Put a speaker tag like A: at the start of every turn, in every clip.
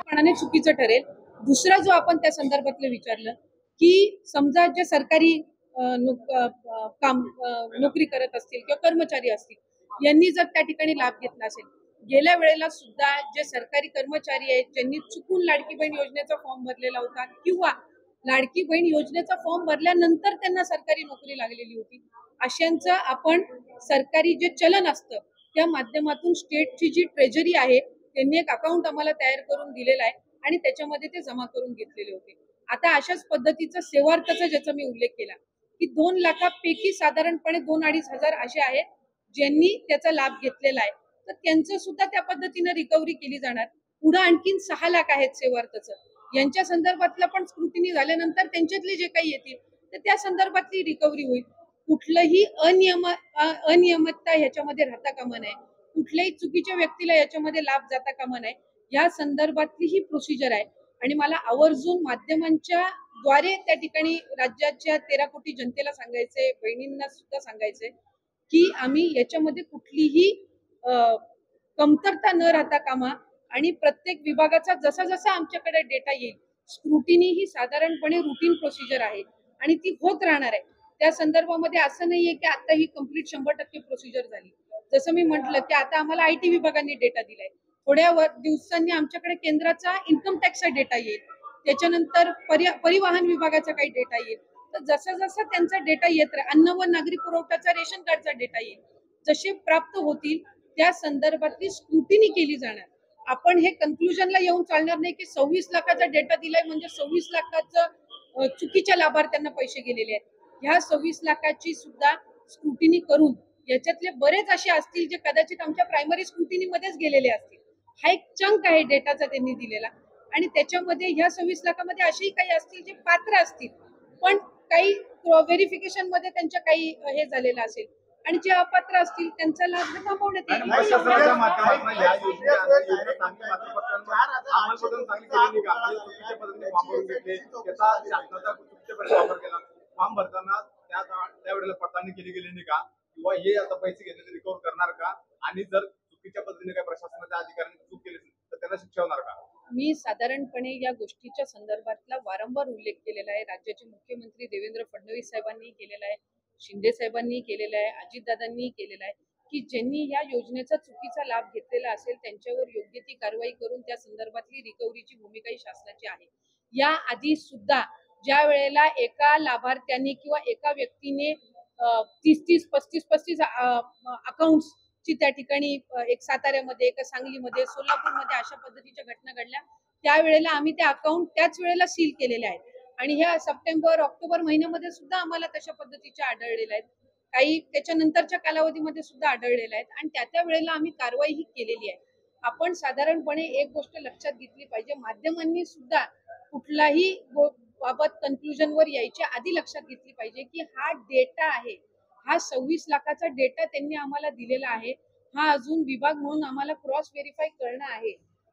A: पणाने चुकीचं ठरेल। दुसरा जो आपण त्या संदर्भातलं विचारलं की समजा जे सरकारी नोकरी करत असतील किंवा कर्मचारी असतील यांनी जर त्या ठिकाणी लाभ घेतला असेल, गेल्या वेळेला सुद्धा जे सरकारी कर्मचारी आहेत ज्यांनी चुकून लाडकी बहीण योजनेचा फॉर्म भरलेला होता किंवा लाडकी बहीण योजनेचा फॉर्म भरल्यानंतर त्यांना सरकारी नोकरी लागलेली होती, अशांचं आपण सरकारी जे चलन असतं त्या माध्यमातून स्टेटची जी ट्रेजरी आहे त्यांनी एक अकाउंट आम्हाला तयार करून दिलेला आहे आणि त्याच्यामध्ये ते जमा करून घेतलेले होते। आता अशाच पद्धतीचं सेवार्थाचा ज्याचा मी उल्लेख केला की 2 लाखापैकी साधारणपणे 2-2.5 हजार असे आहेत ज्यांनी त्याचा लाभ घेतलेला आहे, तर त्यांचं सुद्धा त्या पद्धतीने रिकव्हरी केली जाणार। पुढे आणखीन 6 लाख आहेत सेवार्थाचं, यांच्या संदर्भातला पण स्क्रुटिनी झाल्यानंतर त्यांच्यातले जे काही येतील तर त्या संदर्भातली रिकव्हरी होईल। कुठलंही अनियमितता ह्याच्यामध्ये राहता कामा नये, कुठल्याही चुकीच्या व्यक्तीला याच्यामध्ये लाभ जाता कामा नये, या संदर्भातली ही प्रोसिजर आहे। आणि मला आवर्जून माध्यमांच्या द्वारे त्या ठिकाणी राज्याच्या 13 कोटी जनतेला सांगायचंय, बहिणींना सुद्धा सांगायचंय की आम्ही याच्यामध्ये कुठलीही कमतरता न राहता कामा आणि प्रत्येक विभागाचा जसा जसा आमच्याकडे डेटा येईल, स्क्रुटिनी ही साधारणपणे रुटीन प्रोसिजर आहे आणि ती होत राहणार आहे। त्या संदर्भामध्ये असं नाहीये की आता ही कंप्लीट 100% प्रोसिजर झाली। जसं मी म्हटलं की आता आम्हाला IT विभागाने डेटा दिलाय, थोड्या दिवसांनी आमच्याकडे केंद्राचा इन्कम टॅक्सचा डेटा येईल, त्याच्यानंतर परिवहन विभागाचा काही डेटा येईल। तर जसा जसा त्यांचा डेटा येत राहील, अन्न व नागरी पुरवठ्याचा रेशन कार्डचा डेटा येईल, जसे प्राप्त होतील त्या संदर्भातली स्क्रुटिनी केली जाणार। आपण हे कन्क्लुजनला येऊन चालणार नाही की 26 लाखाचा डेटा दिलाय म्हणजे 26 लाखाचं चुकीच्या लाभार्थ्यांना पैसे गेलेले आहेत। ह्या 26 लाखाची सुद्धा स्क्रुटिनी करून याच्यातले बरेच असे असतील जे कदाचित आमच्या प्रायमरी स्क्रुटिनी मध्येच गेलेले असतील। हा एक चंक आहे डेटाचा त्यांनी दिलेला आणि त्याच्यामध्ये ह्या 26 लाखामध्ये असेही काही असतील जे पात्र असतील पण काही व्हेरिफिकेशन मध्ये त्यांच्या काही हे झालेलं असेल आणि जे अपात्र असतील त्यांचा लाभ थांबवण्यात येईल।
B: फॉर्म भरताना त्यावेळेला पडताळणी केली गेली नाही का, किंवा हे आता पैसे घेतले रिकव्हर करणार का, आणि जर चुकीच्या पद्धतीने काही प्रशासनाच्या अधिकाऱ्यांनी चूक केली तर त्यांना शिक्षा होणार का?
A: मी साधारणपणे या गोष्टीच्या संदर्भातला वारंवार उल्लेख केलेला आहे। राज्याचे मुख्यमंत्री देवेंद्र फडणवीस साहेबांनी केलेला आहे, शिंदे साहेबांनी केलेला आहे, अजितदादांनी केलेला आहे की ज्यांनी या योजनेचा चुकीचा लाभ घेतलेला असेल त्यांच्यावर योग्य ती कारवाई करून त्या संदर्भातली रिकव्हरीची भूमिका ही शासनाची आहे। या आधी सुद्धा ज्या वेळेला एका लाभार्थ्यांनी किंवा एका व्यक्तीने 30-30, 35-35 अकाउंट्स ची त्या ठिकाणी एक साताऱ्यामध्ये, एक सांगलीमध्ये, सोलापूरमध्ये अशा पद्धतीच्या घटना घडल्या, त्यावेळेला आम्ही ते अकाउंट त्याच वेळेला सील केलेले आहेत आणि ह्या सप्टेंबर ऑक्टोबर महिन्यामध्ये सुद्धा आम्हाला तशा पद्धतीच्या आढळलेल्या आहेत, काही त्याच्यानंतरच्या कालावधीमध्ये सुद्धा आढळलेल्या आहेत आणि त्या वेळेला आम्ही कारवाई ही केलेली आहे। आपण साधारणपणे एक गोष्ट लक्षात घेतली पाहिजे, माध्यमांनी सुद्धा कुठलाही बाबत कन्क्लुजनवर यायच्या आधी लक्षात घेतली पाहिजे की हा डेटा आहे, हा 26 लाखाचा डेटा त्यांनी आम्हाला दिलेला आहे, हा अजून विभाग म्हणून आम्हाला क्रॉस व्हेरीफाय करणं आहे।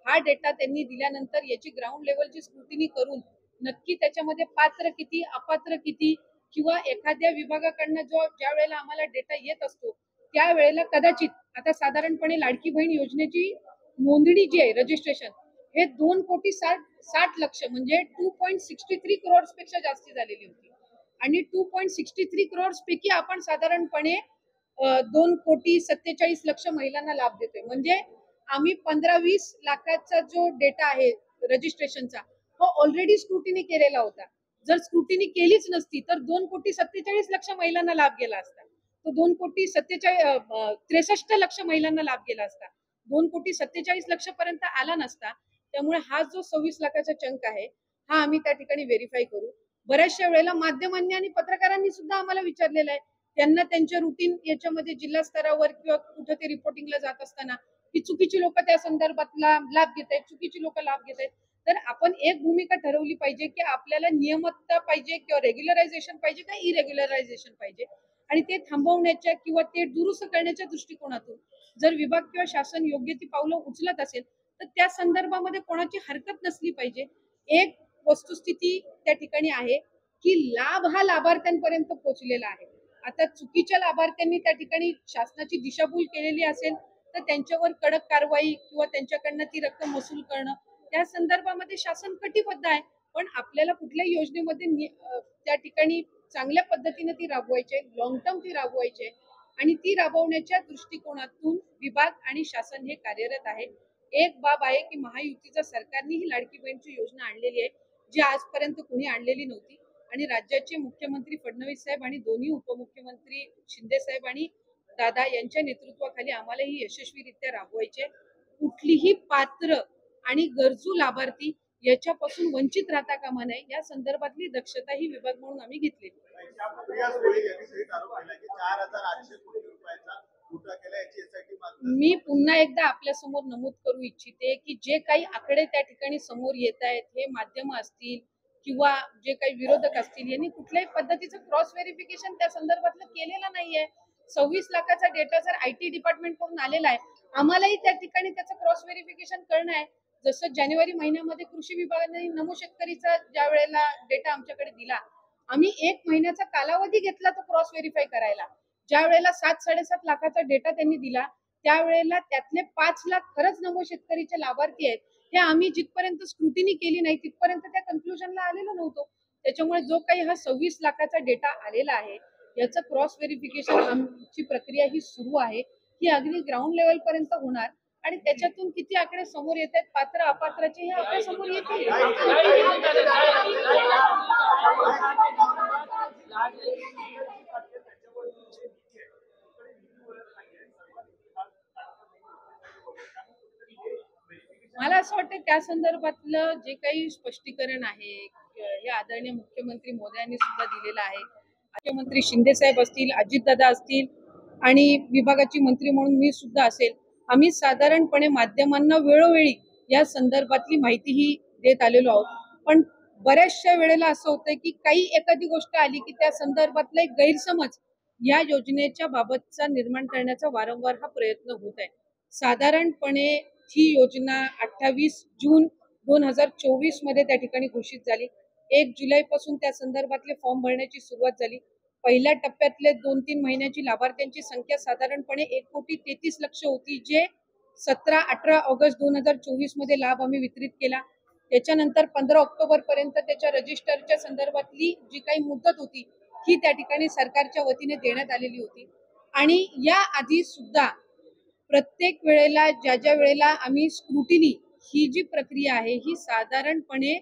A: हा डेटा त्यांनी दिल्यानंतर याची ग्राउंड लेवलची स्क्रुटिनी करून नक्की त्याच्यामध्ये पात्र किती, अपात्र किती किंवा एखाद्या विभागाकडनं ज्या वेळेला आम्हाला डेटा येत असतो त्यावेळेला कदाचित आता साधारणपणे लाडकी बहीण योजनेची नोंदणी जी आहे, रजिस्ट्रेशन हे 2,60,00,000 म्हणजे 2.63 करोड पेक्षा जास्ती झालेली होती आणि 2.63 करोड पैकी आपण साधारणपणे 2,47,00,000 महिलांना लाभ देतोय। म्हणजे आम्ही 15-20 लाखाचा जो डेटा आहे रजिस्ट्रेशनचा तो ऑलरेडी स्क्रुटिनी केलेला होता। जर स्क्रुटिनी केलीच नसती तर 2,47,00,000 महिलांना लाभ गेला असता, तो 2,63,00,000 महिलांना लाभ गेला असता, 2,47,00,000 पर्यंत आला नसता। त्यामुळे हा जो 26 लाखाचा चंक आहे हा आम्ही त्या ठिकाणी व्हेरीफाय करू। बऱ्याचशा वेळेला माध्यमांनी आणि पत्रकारांनी सुद्धा आम्हाला विचारलेलं आहे, त्यांना त्यांच्या रुटीन याच्यामध्ये जिल्हा स्तरावर किंवा कुठे ते रिपोर्टिंगला जात असताना की चुकीची लोक त्या संदर्भातला लाभ घेत आहेत, चुकीची लोक लाभ घेत आहेत। तर आपण एक भूमिका ठरवली पाहिजे की आपल्याला नियमितता पाहिजे किंवा रेग्युलरायझेशन पाहिजे का इरेग्युलरायझेशन पाहिजे, आणि ते थांबवण्याच्या किंवा ते दुरुस्त करण्याच्या दृष्टिकोनातून जर विभाग किंवा शासन योग्य ती पावलं उचलत असेल तर त्या संदर्भामध्ये कोणाची हरकत नसली पाहिजे। एक वस्तुस्थिती त्या ठिकाणी आहे की लाभ हा लाभार्थ्यांपर्यंत पोहोचलेला आहे। आता चुकीच्या लाभार्थ्यांनी त्या ठिकाणी शासनाची दिशाभूल केलेली असेल तर त्यांच्यावर कडक कारवाई किंवा त्यांच्याकडनं ती रक्कम वसूल करणं त्या संदर्भामध्ये शासन कटिबद्ध आहे, पण आपल्याला कुठल्याही योजनेमध्ये त्या ठिकाणी चांगल्या पद्धतीने ती राबवायची आहे, लॉंग टर्म ती राबवायची आहे आणि ती राबवण्याच्या दृष्टिकोनातून विभाग आणि शासन हे कार्यरत आहे. एक बाब आहे की महायुतीच्या सरकारने ही लाडकी बहीणची योजना आणलेली आहे, जी आजपर्यंत कोणी आणलेली नव्हती आणि राज्याचे मुख्यमंत्री फडणवीस साहेब आणि दोन्ही उपमुख्यमंत्री शिंदे साहेब आणि दादा यांच्या नेतृत्वाखाली आम्हाला ही यशस्वीरित्या राबवायची. कुठलीही पात्र आणि गरजू लाभार्थी याच्यापासून वंचित राहता कामा नये, या संदर्भातली दक्षता ही विभाग म्हणून आम्ही घेतलेली. मी पुन्हा एकदा आपल्या समोर नमूद करू इच्छिते की जे काही आकडे त्या ठिकाणी समोर येत आहेत, हे माध्यम असतील किंवा जे काही विरोधक असतील, यांनी कुठल्याही पद्धतीचं क्रॉस व्हेरिफिकेशन त्या संदर्भातलं केलेलं नाहीये. 26 लाखाचा डेटा जर IT डिपार्टमेंट कडून आलेला आहे, आम्हालाही त्या ठिकाणी त्याचं क्रॉस व्हेरिफिकेशन करणं आहे. जसं जानेवारी महिन्यामध्ये कृषी विभागाने नमो शेतकरीचा ज्या वेळेला डेटा आमच्याकडे दिला, आम्ही 1 महिन्याचा कालावधी घेतला तो क्रॉस व्हेरीफाय करायला. ज्या वेळेला 7-7.5 लाखाचा डेटा त्यांनी दिला, त्यावेळेला त्यातले 5 लाख खरंच नमो शेतकरीचे लाभार्थी आहेत, हे आम्ही जिथपर्यंत स्क्रुटिनी केली नाही तिथपर्यंत त्या कन्क्लुजनला आलेलो नव्हतो. त्याच्यामुळे जो काही हा 26 लाखाचा डेटा आलेला आहे, याचं क्रॉस व्हेरिफिकेशन आमची प्रक्रिया ही सुरू आहे. ही अगदी ग्राउंड लेवल पर्यंत होणार आणि त्याच्यातून किती आकडे समोर येत आहेत, पात्र अपात्राचे, हे आपल्या समोर येतील. मला असं वाटतं त्या संदर्भातलं जे काही स्पष्टीकरण आहे हे आदरणीय मुख्यमंत्री मोदयांनी सुद्धा दिलेलं आहे. मुख्यमंत्री शिंदे साहेब असतील, अजितदादा असतील आणि विभागाची मंत्री म्हणून मी सुद्धा असेल, आम्ही साधारणपणे माध्यमांना वेळोवेळी या संदर्भातली माहितीही देत आलेलो आहोत. पण बऱ्याचशा वेळेला असं होतं की काही एखादी गोष्ट आली की त्या संदर्भातला एक गैरसमज या योजनेच्या बाबतचा निर्माण करण्याचा वारंवार हा प्रयत्न होत आहे. साधारणपणे ही योजना 28 जून 2024 मध्ये त्या ठिकाणी घोषित झाली. 1 जुलैपासून त्या संदर्भातले फॉर्म भरण्याची सुरुवात झाली. पहिल्या टप्प्यातले 2-3 महिन्याची लाभार्थ्यांची संख्या साधारणपणे 1,33,00,000 होती, जे 17-18 ऑगस्ट 2024 मध्ये लाभ आम्ही वितरित केला. त्याच्यानंतर 15 ऑक्टोबर पर्यंत त्याच्या रजिस्टरच्या संदर्भातली जी काही मुदत होती, ही त्या ठिकाणी सरकारच्या वतीने देण्यात आलेली होती. आणि या आधी सुद्धा प्रत्येक वेळेला ज्या वेळेला आम्ही स्क्रुटिनी ही जी प्रक्रिया आहे, ही साधारणपणे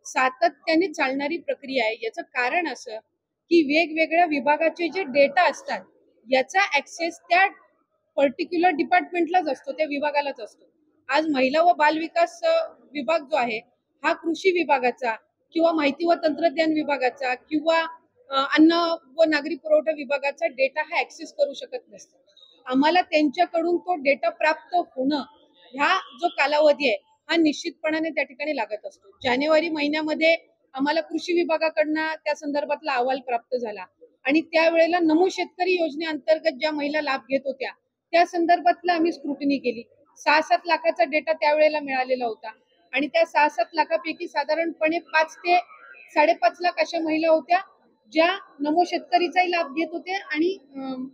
A: सातत्याने चालणारी प्रक्रिया आहे. याचं कारण असं की वेगवेगळ्या विभागाचे जे डेटा असतात, याचा ऍक्सेस त्या पर्टिक्युलर डिपार्टमेंटलाच असतो, त्या विभागालाच असतो. आज महिला व बाल विकास विभाग जो आहे, हा कृषी विभागाचा किंवा माहिती व तंत्रज्ञान विभागाचा किंवा अन्न व नागरी पुरवठा विभागाचा डेटा हा ऍक्सेस करू शकत नसतो. आम्हाला त्यांच्याकडून तो डेटा प्राप्त होणं, ह्या जो कालावधी आहे, हा निश्चितपणाने त्या ठिकाणी लागत असतो. जानेवारी महिन्यामध्ये आम्हाला कृषी विभागाकडनं त्या संदर्भातला अहवाल प्राप्त झाला आणि त्यावेळेला नमो शेतकरी योजनेअंतर्गत ज्या महिला लाभ घेत होत्या, त्या संदर्भातला आम्ही स्क्रुटिनी केली. 6-7 लाखाचा डेटा त्यावेळेला मिळालेला होता आणि त्या 6-7 लाखापैकी साधारणपणे 5 ते 5.5 लाख अशा महिला होत्या, ज्या नमो शेतकरीचाही लाभ घेत होत्या आणि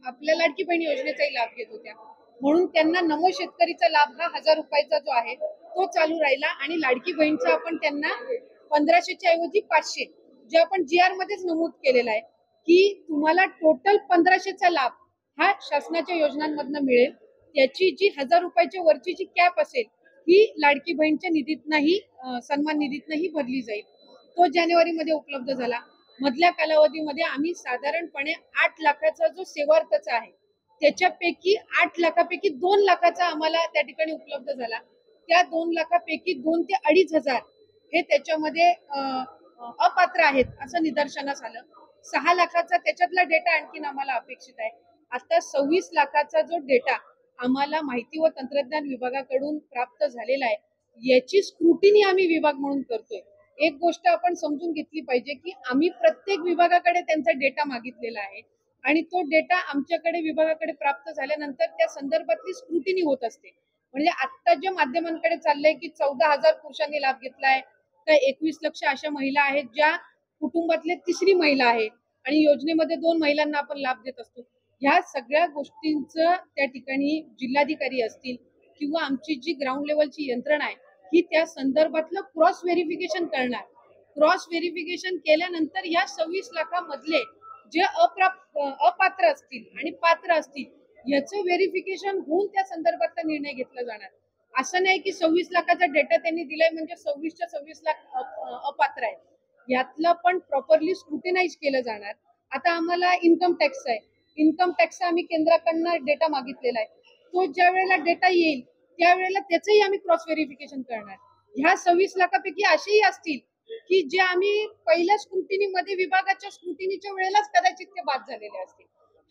A: आपल्या लाडकी बहीण योजनेचाही लाभ घेत होत्या. म्हणून त्यांना नमो शेतकरीचा लाभ हा 1000 रुपयाचा जो आहे तो चालू राहिला आणि लाडकी बहीणचा आपण त्यांना 1500च्या ऐवजी 500, जे आपण GR मध्येच नमूद केलेला आहे की तुम्हाला टोटल 1500चा लाभ हा शासनाच्या योजनांमधनं मिळेल. त्याची जी 1000 रुपयाच्या वरची जी कॅप असेल, ही लाडकी बहीणच्या निधीतनंही सन्मान निधीतनंही भरली जाईल. तो जानेवारीमध्ये उपलब्ध झाला. मधल्या कालावधीमध्ये आम्ही साधारणपणे 8 लाखाचा जो सेवार्थचा आहे, त्याच्यापैकी 8 लाखापैकी 2 लाखाचा आम्हाला त्या ठिकाणी उपलब्ध झाला. त्या 2 लाखापैकी 2 ते 2,500 हे त्याच्यामध्ये अपात्र आहेत असं निदर्शनास आलं. 6 लाखाचा त्याच्यातला डेटा आणखीन आम्हाला अपेक्षित आहे. आता 26 लाखाचा जो डेटा आम्हाला माहिती व तंत्रज्ञान विभागाकडून प्राप्त झालेला आहे, याची स्क्रुटिनी आम्ही विभाग म्हणून करतोय. एक गोष्ट आपण समजून घेतली पाहिजे की आम्ही प्रत्येक विभागाकडे त्यांचा डेटा मागितलेला आहे आणि तो डेटा आमच्याकडे विभागाकडे प्राप्त झाल्यानंतर त्या संदर्भातली स्क्रुटिनी होत असते. म्हणजे आता ज्या माध्यमांकडे चाललंय की 14,000 पुरुषांनी लाभ घेतलाय, तर 21 लक्ष अशा महिला आहेत ज्या कुटुंबातले तिसरी महिला आहे आणि योजनेमध्ये 2 महिलांना आपण लाभ देत असतो. ह्या सगळ्या गोष्टींचं त्या ठिकाणी जिल्हाधिकारी असतील किंवा आमची जी ग्राउंड लेवलची यंत्रणा आहे, की त्या संदर्भातलं क्रॉस व्हेरिफिकेशन करणार. क्रॉस व्हेरिफिकेशन केल्यानंतर या 26 लाखामधले जे अपात्र असतील आणि पात्र असतील याचं व्हेरिफिकेशन होऊन त्या संदर्भातला निर्णय घेतला जाणार. असं नाही की 26 लाखाचा डेटा त्यांनी दिलाय म्हणजे 26च्या 26 लाख अपात्र आहेत. यातलं पण प्रॉपरली स्क्रुटिनाइज केलं जाणार. आता आम्हाला इन्कम टॅक्स आहे. इन्कम टॅक्स आम्ही केंद्राकडनं डेटा मागितलेला आहे. तो ज्या वेळेला डेटा येईल त्यावेळेला त्याचंही आम्ही क्रॉस व्हेरिफिकेशन करणार. ह्या 26 लाखापैकी असेही असतील की जे आम्ही पहिल्या स्क्रुटिनीमध्ये विभागाच्या स्क्रुटिनीच्या वेळेलाच कदाचित ते बाद झालेले असतील.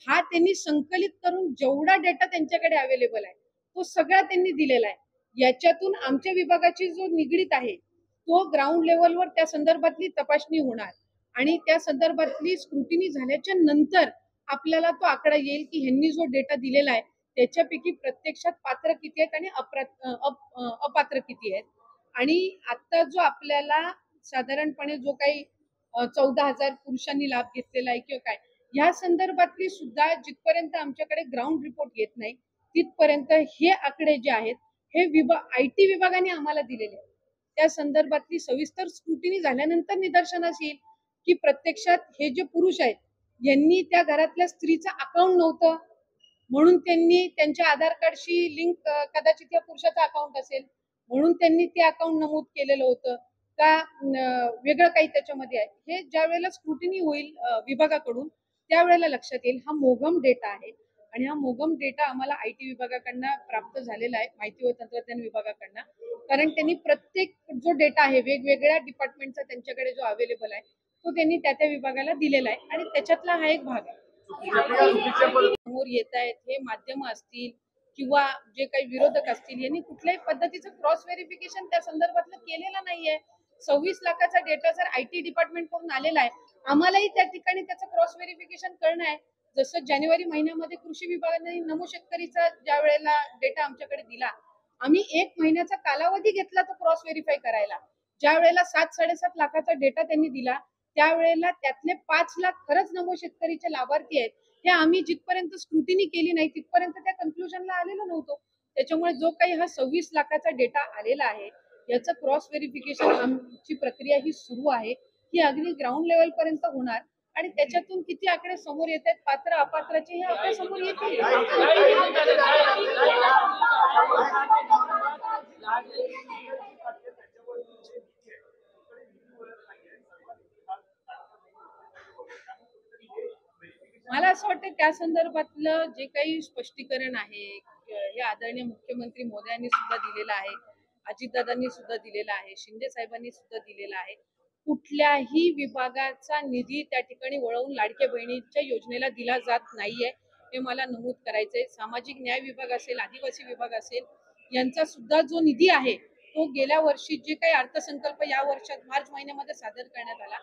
A: हा त्यांनी संकलित करून जेवढा डेटा त्यांच्याकडे अवेलेबल आहे तो सगळा त्यांनी दिलेला आहे. याच्यातून आमच्या विभागाची जो निगडीत आहे तो ग्राउंड लेवलवर त्या संदर्भातली तपासणी होणार आणि त्या संदर्भातली स्क्रुटिनी झाल्याच्या नंतर आपल्याला तो आकडा येईल की ह्यांनी जो डेटा दिलेला आहे त्याच्यापैकी प्रत्यक्षात पात्र किती आहेत आणि अपात्र किती आहेत. आणि आता जो आपल्याला साधारणपणे जो काही 14,000 पुरुषांनी लाभ घेतलेला आहे किंवा काय या संदर्भातली सुद्धा जिथपर्यंत आमच्याकडे ग्राउंड रिपोर्ट येत नाही तिथपर्यंत हे आकडे जे आहेत हे IT विभागाने आम्हाला दिलेले आहेत. त्या संदर्भातली सविस्तर स्क्रुटिनी झाल्यानंतर निदर्शनास येईल की प्रत्यक्षात हे जे पुरुष आहेत यांनी त्या घरातल्या स्त्रीचं अकाउंट नव्हतं म्हणून त्यांनी त्यांच्या आधार कार्डशी लिंक कदाचित या पुरुषाचं अकाउंट असेल म्हणून त्यांनी ते अकाउंट नमूद केलेलं होतं का वेगळं काही त्याच्यामध्ये आहे. हे ज्या वेळेला स्क्रुटिनी होईल विभागाकडून त्यावेळेला लक्षात येईल. हा मोगम डेटा आहे आणि हा मोगम डेटा आम्हाला IT विभागाकडनं प्राप्त झालेला आहे, माहिती व तंत्रज्ञान विभागाकडनं. कारण त्यांनी प्रत्येक जो डेटा आहे वेगवेगळ्या डिपार्टमेंटचा त्यांच्याकडे जो अवेलेबल आहे तो त्यांनी त्या त्या विभागाला दिलेला आहे आणि त्याच्यातला हा एक भाग आहे. समोर येत आहेत हे माध्यम असतील किंवा जे काही विरोधक असतील यांनी कुठल्याही पद्धतीचं क्रॉस व्हेरिफिकेशन त्या संदर्भातलं केलेलं नाहीये. 26 लाखाचा डेटा जर IT डिपार्टमेंट कडून आलेला आहे आम्हालाही त्या ठिकाणी त्याचं क्रॉस व्हेरिफिकेशन करणं आहे. जसं जानेवारी महिन्यामध्ये कृषी विभागाने नमो शेतकरीचा ज्या वेळेला डेटा आमच्याकडे दिला आम्ही 1 महिन्याचा कालावधी घेतला तो क्रॉस व्हेरीफाय करायला. ज्या वेळेला 7-7.5 लाखाचा डेटा त्यांनी दिला त्यावेळेला त्यातले 5 लाख खरंच नमो शेतकरीचे लाभार्थी आहेत हे आम्ही जिथपर्यंत स्क्रुटिनी केली नाही तिथपर्यंत त्या कन्क्लुजनला आलेलो नव्हतो. त्याच्यामुळे जो काही हा 26 लाखाचा डेटा आलेला आहे याचं क्रॉस व्हेरिफिकेशन आमची प्रक्रिया ही सुरू आहे. ही अगदी ग्राउंड लेवल पर्यंत होणार आणि त्याच्यातून किती आकडे समोर येत आहेत पात्र अपात्राचे हे आपल्या समोर येतील. मला असं वाटतं त्या संदर्भातलं जे काही स्पष्टीकरण आहे हे आदरणीय मुख्यमंत्री मोदयांनी सुद्धा दिलेलं आहे, अजितदादांनी सुद्धा दिलेलं आहे, शिंदे साहेबांनी सुद्धा दिलेलं आहे. कुठल्याही विभागाचा निधी त्या ठिकाणी वळवून लाडक्या बहिणीच्या योजनेला दिला जात नाहीये हे मला नमूद करायचंय. सामाजिक न्याय विभाग असेल, आदिवासी विभाग असेल यांचा सुद्धा जो निधी आहे तो गेल्या वर्षी जे काही अर्थसंकल्प या वर्षात मार्च महिन्यामध्ये सादर करण्यात आला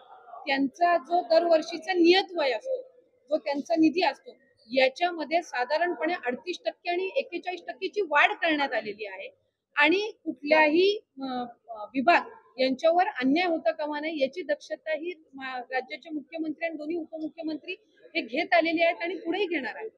A: त्यांचा जो दरवर्षीचा नियत वय असतो जो त्यांचा निधी असतो याच्यामध्ये साधारणपणे 38% आणि 41% वाढ करण्यात आलेली आहे आणि कुठल्याही विभाग यांच्यावर अन्याय होता कामा नये याची दक्षता ही राज्याचे मुख्यमंत्री आणि दोन्ही उपमुख्यमंत्री हे घेत आलेले आहेत आणि पुढेही घेणार आहेत.